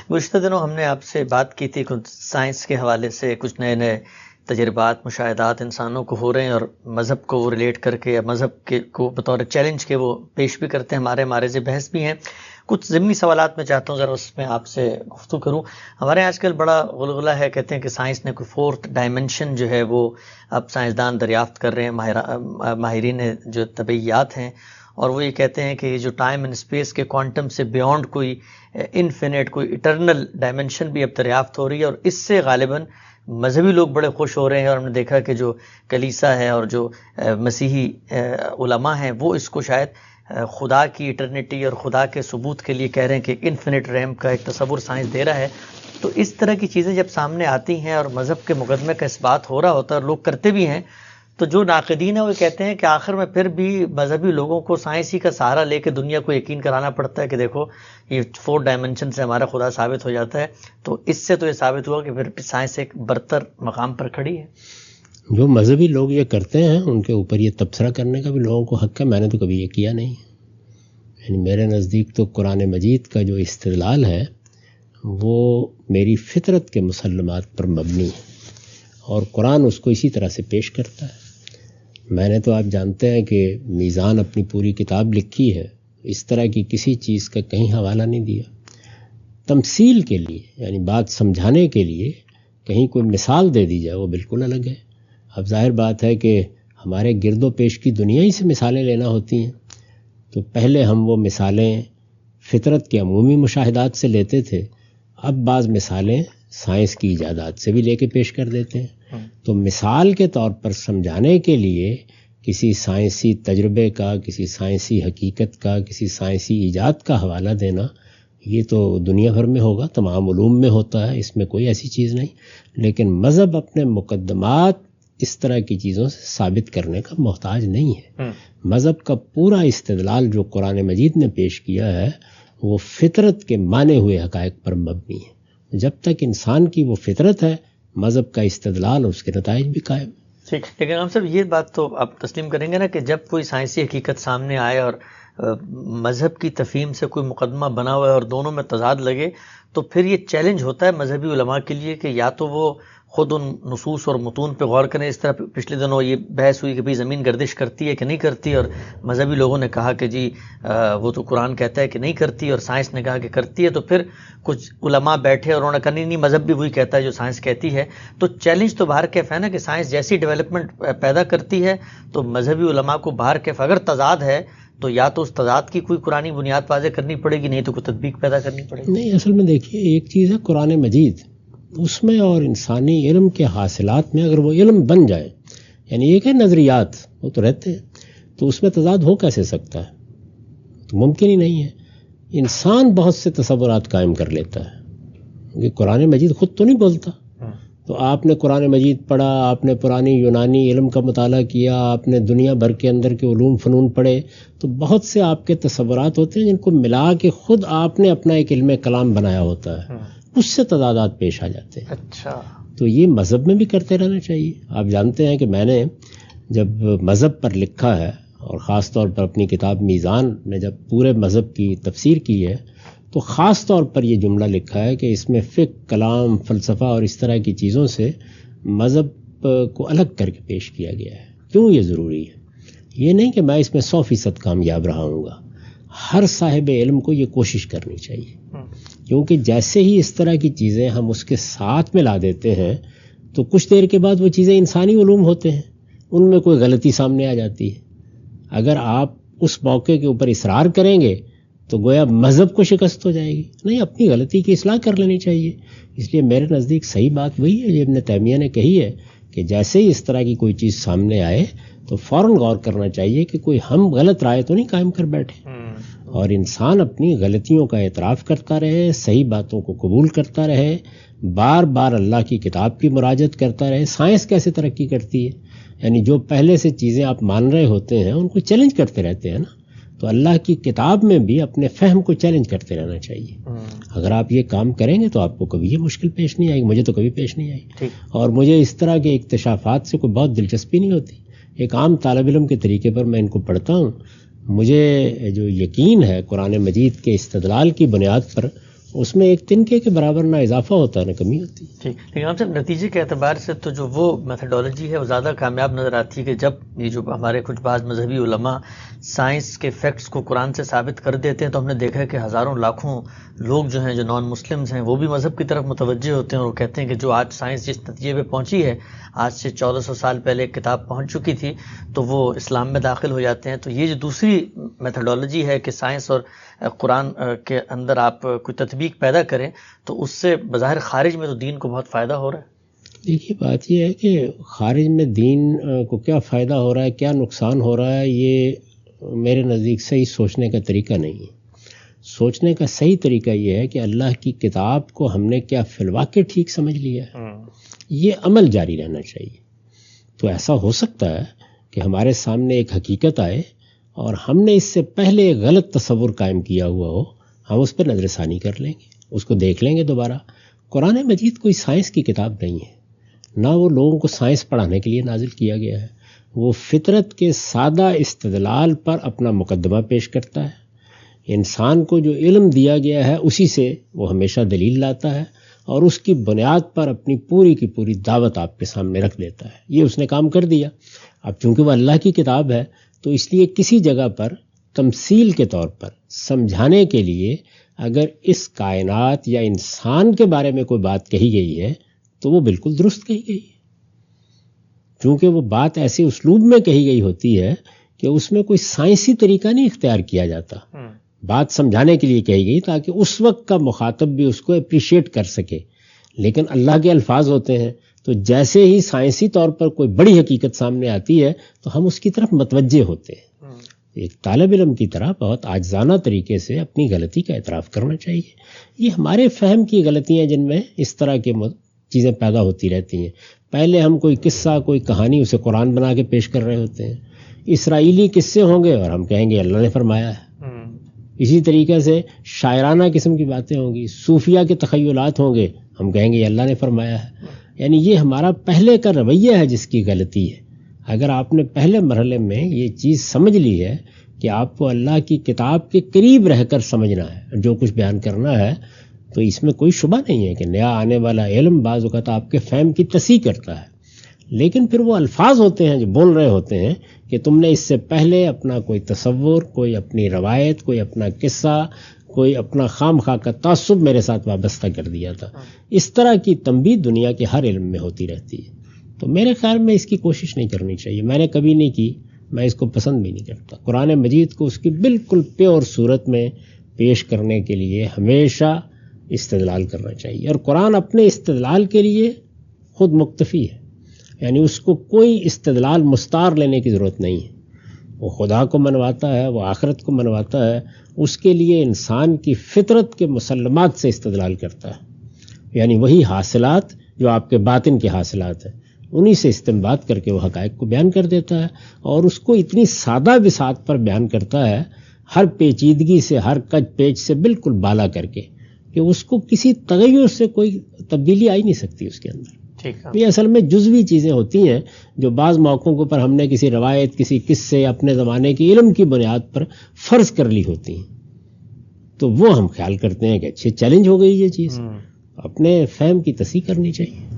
گزشتہ دنوں ہم نے آپ سے بات کی تھی کچھ سائنس کے حوالے سے، کچھ نئے نئے تجربات مشاہدات انسانوں کو ہو رہے ہیں اور مذہب کو وہ ریلیٹ کر کے یا مذہب کے کو بطور چیلنج کے وہ پیش بھی کرتے ہیں، ہمارے معرض بحث بھی ہیں۔ کچھ ضمنی سوالات میں چاہتا ہوں ذرا اس میں آپ سے گفتگو کروں۔ ہمارے آج کل بڑا غلغلہ ہے، کہتے ہیں کہ سائنس نے کوئی فورتھ ڈائمنشن جو ہے وہ اب سائنسدان دریافت کر رہے ہیں، ماہرین جو طبعیات ہیں، اور وہ یہ کہتے ہیں کہ جو ٹائم اینڈ اسپیس کے کوانٹم سے بیونڈ کوئی انفینٹ، کوئی ایٹرنل ڈائمنشن بھی اب دریافت ہو رہی ہے، اور اس سے غالباً مذہبی لوگ بڑے خوش ہو رہے ہیں۔ اور ہم نے دیکھا کہ جو کلیسا ہے اور جو مسیحی علماء ہیں وہ اس کو شاید خدا کی ایٹرنیٹی اور خدا کے ثبوت کے لیے کہہ رہے ہیں کہ انفینٹ ریم کا ایک تصور سائنس دے رہا ہے۔ تو اس طرح کی چیزیں جب سامنے آتی ہیں اور مذہب کے مقدمے کا اس بات ہو رہا ہوتا ہے اور لوگ کرتے بھی ہیں، تو جو ناقدین ہیں وہ کہتے ہیں کہ آخر میں پھر بھی مذہبی لوگوں کو سائنسی کا سہارا لے کے دنیا کو یقین کرانا پڑتا ہے کہ دیکھو یہ 4 ڈائمنشن سے ہمارا خدا ثابت ہو جاتا ہے۔ تو اس سے تو یہ ثابت ہوا کہ پھر سائنس ایک برتر مقام پر کھڑی ہے۔ جو مذہبی لوگ یہ کرتے ہیں ان کے اوپر یہ تبصرہ کرنے کا بھی لوگوں کو حق ہے، میں نے تو کبھی یہ کیا نہیں۔ یعنی میرے نزدیک تو قرآن مجید کا جو استدلال ہے وہ میری فطرت کے مسلمات پر مبنی ہے، اور قرآن اس کو اسی طرح سے پیش کرتا ہے۔ میں نے تو آپ جانتے ہیں کہ میزان اپنی پوری کتاب لکھی ہے، اس طرح کی کسی چیز کا کہیں حوالہ نہیں دیا۔ تمثیل کے لیے یعنی بات سمجھانے کے لیے کہیں کوئی مثال دے دی جائے وہ بالکل الگ ہے۔ اب ظاہر بات ہے کہ ہمارے گرد و پیش کی دنیا ہی سے مثالیں لینا ہوتی ہیں، تو پہلے ہم وہ مثالیں فطرت کے عمومی مشاہدات سے لیتے تھے، اب بعض مثالیں سائنس کی ایجادات سے بھی لے کے پیش کر دیتے ہیں۔ تو مثال کے طور پر سمجھانے کے لیے کسی سائنسی تجربے کا، کسی سائنسی حقیقت کا، کسی سائنسی ایجاد کا حوالہ دینا، یہ تو دنیا بھر میں ہوگا، تمام علوم میں ہوتا ہے، اس میں کوئی ایسی چیز نہیں۔ لیکن مذہب اپنے مقدمات اس طرح کی چیزوں سے ثابت کرنے کا محتاج نہیں ہے۔ مذہب کا پورا استدلال جو قرآن مجید نے پیش کیا ہے وہ فطرت کے مانے ہوئے حقائق پر مبنی ہے۔ جب تک انسان کی وہ فطرت ہے، مذہب کا استدلال اور اس کے نتائج بھی قائم۔ ٹھیک، لیکن ہم صاحب یہ بات تو آپ تسلیم کریں گے نا کہ جب کوئی سائنسی حقیقت سامنے آئے اور مذہب کی تفہیم سے کوئی مقدمہ بنا ہوا ہے اور دونوں میں تضاد لگے، تو پھر یہ چیلنج ہوتا ہے مذہبی علماء کے لیے کہ یا تو وہ خود ان نصوص اور متون پہ غور کریں۔ اس طرح پچھلے دنوں یہ بحث ہوئی کہ بھئی زمین گردش کرتی ہے کہ نہیں کرتی، اور مذہبی لوگوں نے کہا کہ جی وہ تو قرآن کہتا ہے کہ نہیں کرتی، اور سائنس نے کہا کہ کرتی ہے۔ تو پھر کچھ علماء بیٹھے اور انہوں نے کہا نہیں مذہب بھی وہی کہتا ہے جو سائنس کہتی ہے۔ تو چیلنج تو باہر کیف ہے نا کہ سائنس جیسی ڈیولپمنٹ پیدا کرتی ہے تو مذہبی علماء کو باہر کیف اگر تضاد ہے تو یا تو اس تضاد کی کوئی قرآنی بنیاد واضح کرنی پڑے گی، نہیں تو کوئی تطبیق پیدا کرنی پڑے گی۔ نہیں، اصل میں دیکھیے ایک چیز ہے قرآن مجید، اس میں اور انسانی علم کے حاصلات میں اگر وہ علم بن جائے، یعنی ایک ہے نظریات وہ تو رہتے ہیں، تو اس میں تضاد ہو کیسے سکتا ہے؟ تو ممکن ہی نہیں ہے۔ انسان بہت سے تصورات قائم کر لیتا ہے، کیونکہ قرآن مجید خود تو نہیں بولتا۔ تو آپ نے قرآن مجید پڑھا، آپ نے پرانی یونانی علم کا مطالعہ کیا، آپ نے دنیا بھر کے اندر کے علوم فنون پڑھے، تو بہت سے آپ کے تصورات ہوتے ہیں جن کو ملا کے خود آپ نے اپنا ایک علم کلام بنایا ہوتا ہے، اس سے تضادات پیش آ جاتے ہیں۔ اچھا، تو یہ مذہب میں بھی کرتے رہنا چاہیے۔ آپ جانتے ہیں کہ میں نے جب مذہب پر لکھا ہے اور خاص طور پر اپنی کتاب میزان میں جب پورے مذہب کی تفسیر کی ہے تو خاص طور پر یہ جملہ لکھا ہے کہ اس میں فقہ، کلام، فلسفہ اور اس طرح کی چیزوں سے مذہب کو الگ کر کے پیش کیا گیا ہے۔ کیوں یہ ضروری ہے؟ یہ نہیں کہ میں اس میں 100% کامیاب رہا ہوں گا، ہر صاحب علم کو یہ کوشش کرنی چاہیے، کیونکہ جیسے ہی اس طرح کی چیزیں ہم اس کے ساتھ ملا دیتے ہیں تو کچھ دیر کے بعد وہ چیزیں انسانی علوم ہوتے ہیں، ان میں کوئی غلطی سامنے آ جاتی ہے۔ اگر آپ اس موقع کے اوپر اصرار کریں گے تو گویا مذہب کو شکست ہو جائے گی۔ نہیں، اپنی غلطی کی اصلاح کر لینی چاہیے۔ اس لیے میرے نزدیک صحیح بات وہی ہے جو ابن تیمیہ نے کہی ہے کہ جیسے ہی اس طرح کی کوئی چیز سامنے آئے تو فوراً غور کرنا چاہیے کہ کوئی ہم غلط رائے تو نہیں قائم کر بیٹھے، اور انسان اپنی غلطیوں کا اعتراف کرتا رہے، صحیح باتوں کو قبول کرتا رہے، بار بار اللہ کی کتاب کی مراجعت کرتا رہے۔ سائنس کیسے ترقی کرتی ہے؟ یعنی جو پہلے سے چیزیں آپ مان رہے ہوتے ہیں ان کو چیلنج کرتے رہتے ہیں نا، تو اللہ کی کتاب میں بھی اپنے فہم کو چیلنج کرتے رہنا چاہیے۔ اگر آپ یہ کام کریں گے تو آپ کو کبھی یہ مشکل پیش نہیں آئے گی، مجھے تو کبھی پیش نہیں آئی، اور مجھے اس طرح کے اکتشافات سے کوئی بہت دلچسپی نہیں ہوتی۔ ایک عام طالب علم کے طریقے پر میں ان کو پڑھتا ہوں، مجھے جو یقین ہے قرآن مجید کے استدلال کی بنیاد پر اس میں ایک تنکے کے برابر نہ اضافہ ہوتا ہے نہ کمی ہوتی ہے. ٹھیک، لیکن ہم صاحب نتیجے کے اعتبار سے تو جو وہ میتھڈولوجی ہے وہ زیادہ کامیاب نظر آتی ہے کہ جب یہ جو ہمارے کچھ بعض مذہبی علماء سائنس کے فیکٹس کو قرآن سے ثابت کر دیتے ہیں تو ہم نے دیکھا ہے کہ ہزاروں لاکھوں لوگ جو ہیں جو نان مسلمز ہیں وہ بھی مذہب کی طرف متوجہ ہوتے ہیں اور وہ کہتے ہیں کہ جو آج سائنس جس نتیجے پہ پہنچی ہے آج سے 1400 سال پہلے ایک کتاب پہنچ چکی تھی تو وہ اسلام میں داخل ہو جاتے ہیں. تو یہ جو دوسری میتھڈولوجی ہے کہ سائنس اور قرآن کے اندر آپ کوئی تطبیق پیدا کریں تو اس سے بظاہر خارج میں تو دین کو بہت فائدہ ہو رہا ہے. دیکھیے بات یہ ہے کہ خارج میں دین کو کیا فائدہ ہو رہا ہے کیا نقصان ہو رہا ہے یہ میرے نزدیک صحیح سوچنے کا طریقہ نہیں ہے. سوچنے کا صحیح طریقہ یہ ہے کہ اللہ کی کتاب کو ہم نے کیا فی الواقع ٹھیک سمجھ لیا ہے, یہ عمل جاری رہنا چاہیے. تو ایسا ہو سکتا ہے کہ ہمارے سامنے ایک حقیقت آئے اور ہم نے اس سے پہلے ایک غلط تصور قائم کیا ہوا ہو, ہم اس پہ نظر ثانی کر لیں گے, اس کو دیکھ لیں گے دوبارہ. قرآن مجید کوئی سائنس کی کتاب نہیں ہے, نہ وہ لوگوں کو سائنس پڑھانے کے لیے نازل کیا گیا ہے. وہ فطرت کے سادہ استدلال پر اپنا مقدمہ پیش کرتا ہے. انسان کو جو علم دیا گیا ہے اسی سے وہ ہمیشہ دلیل لاتا ہے اور اس کی بنیاد پر اپنی پوری کی پوری دعوت آپ کے سامنے رکھ دیتا ہے. یہ اس نے کام کر دیا. اب چونکہ وہ اللہ کی کتاب ہے تو اس لیے کسی جگہ پر تمثیل کے طور پر سمجھانے کے لیے اگر اس کائنات یا انسان کے بارے میں کوئی بات کہی گئی ہے تو وہ بالکل درست کہی گئی ہے. چونکہ وہ بات ایسے اسلوب میں کہی گئی ہوتی ہے کہ اس میں کوئی سائنسی طریقہ نہیں اختیار کیا جاتا. بات سمجھانے کے لیے کہی گئی تاکہ اس وقت کا مخاطب بھی اس کو اپریشیٹ کر سکے. لیکن اللہ کے الفاظ ہوتے ہیں تو جیسے ہی سائنسی طور پر کوئی بڑی حقیقت سامنے آتی ہے تو ہم اس کی طرف متوجہ ہوتے ہیں. ایک طالب علم کی طرح بہت عاجزانہ طریقے سے اپنی غلطی کا اعتراف کرنا چاہیے. یہ ہمارے فہم کی غلطیاں جن میں اس طرح کی چیزیں پیدا ہوتی رہتی ہیں. پہلے ہم کوئی قصہ کوئی کہانی اسے قرآن بنا کے پیش کر رہے ہوتے ہیں. اسرائیلی قصے ہوں گے اور ہم کہیں گے اللہ نے فرمایا ہے. اسی طریقے سے شاعرانہ قسم کی باتیں ہوں گی, صوفیہ کے تخیلات ہوں گے, ہم کہیں گے اللہ نے فرمایا ہے. یعنی یہ ہمارا پہلے کا رویہ ہے جس کی غلطی ہے. اگر آپ نے پہلے مرحلے میں یہ چیز سمجھ لی ہے کہ آپ کو اللہ کی کتاب کے قریب رہ کر سمجھنا ہے جو کچھ بیان کرنا ہے, تو اس میں کوئی شبہ نہیں ہے کہ نیا آنے والا علم بعض اوقات آپ کے فہم کی تصحیح کرتا ہے. لیکن پھر وہ الفاظ ہوتے ہیں جو بول رہے ہوتے ہیں کہ تم نے اس سے پہلے اپنا کوئی تصور, کوئی اپنی روایت, کوئی اپنا قصہ, کوئی اپنا خام خواہ کا تعصب میرے ساتھ وابستہ کر دیا تھا. اس طرح کی تنبیہ دنیا کے ہر علم میں ہوتی رہتی ہے. تو میرے خیال میں اس کی کوشش نہیں کرنی چاہیے. میں نے کبھی نہیں کی, میں اس کو پسند بھی نہیں کرتا. قرآن مجید کو اس کی بالکل پیور صورت میں پیش کرنے کے لیے ہمیشہ استدلال کرنا چاہیے. اور قرآن اپنے استدلال کے لیے خود مکتفی ہے. یعنی اس کو کوئی استدلال مستعار لینے کی ضرورت نہیں ہے. وہ خدا کو منواتا ہے, وہ آخرت کو منواتا ہے. اس کے لیے انسان کی فطرت کے مسلمات سے استدلال کرتا ہے. یعنی وہی حاصلات جو آپ کے باطن کے حاصلات ہیں انہی سے استنباط کر کے وہ حقائق کو بیان کر دیتا ہے. اور اس کو اتنی سادہ بساط پر بیان کرتا ہے, ہر پیچیدگی سے, ہر کج پیچ سے بالکل بالا کر کے, کہ اس کو کسی تغیر سے کوئی تبدیلی آئی نہیں سکتی اس کے اندر. یہ اصل میں جزوی چیزیں ہوتی ہیں جو بعض موقعوں پر ہم نے کسی روایت, کسی قصے, اپنے زمانے کے علم کی بنیاد پر فرض کر لی ہوتی ہیں. تو وہ ہم خیال کرتے ہیں کہ اچھے چیلنج ہو گئی یہ چیز. اپنے فہم کی تصحیح کرنی چاہیے.